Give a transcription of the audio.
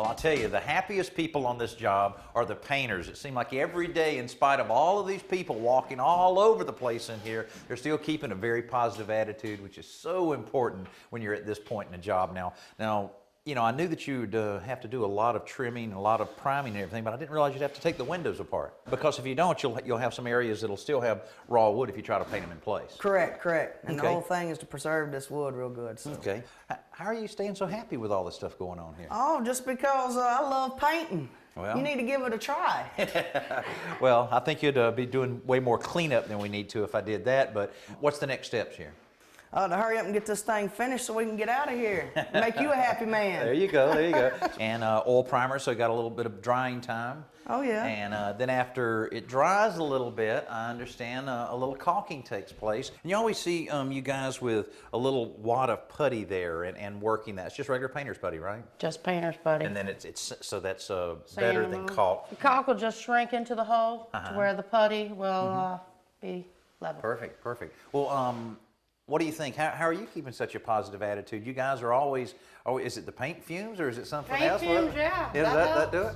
Well, I'll tell you, the happiest people on this job are the painters. It seems like every day, in spite of all of these people walking all over the place in here, they're still keeping a very positive attitude, which is so important when you're at this point in the job now. Now, you know, I knew that you'd have to do a lot of trimming, a lot of priming and everything, but I didn't realize you'd have to take the windows apart. Because if you don't, you'll have some areas that'll still have raw wood if you try to paint them in place. Correct. And the whole thing is to preserve this wood real good. So. Okay. How are you staying so happy with all this stuff going on here? Oh, just because I love painting. Well, you need to give it a try. Well, I think you'd be doing way more cleanup than we need to if I did that, but what's the next steps here? To hurry up and get this thing finished so we can get out of here. Make you a happy man. There you go. And oil primer, so you got a little bit of drying time. Oh, yeah. And then after it dries a little bit, I understand a little caulking takes place. And you always see you guys with a little wad of putty there and working that. It's just regular painter's putty, right? Just painter's putty. And then it's so that's better than caulk. The caulk will just shrink into the hole to where the putty will be level. Perfect. Well, what do you think? How are you keeping such a positive attitude? You guys are always, is it the paint fumes or is it something else? Paint fumes, yeah. Does that do it?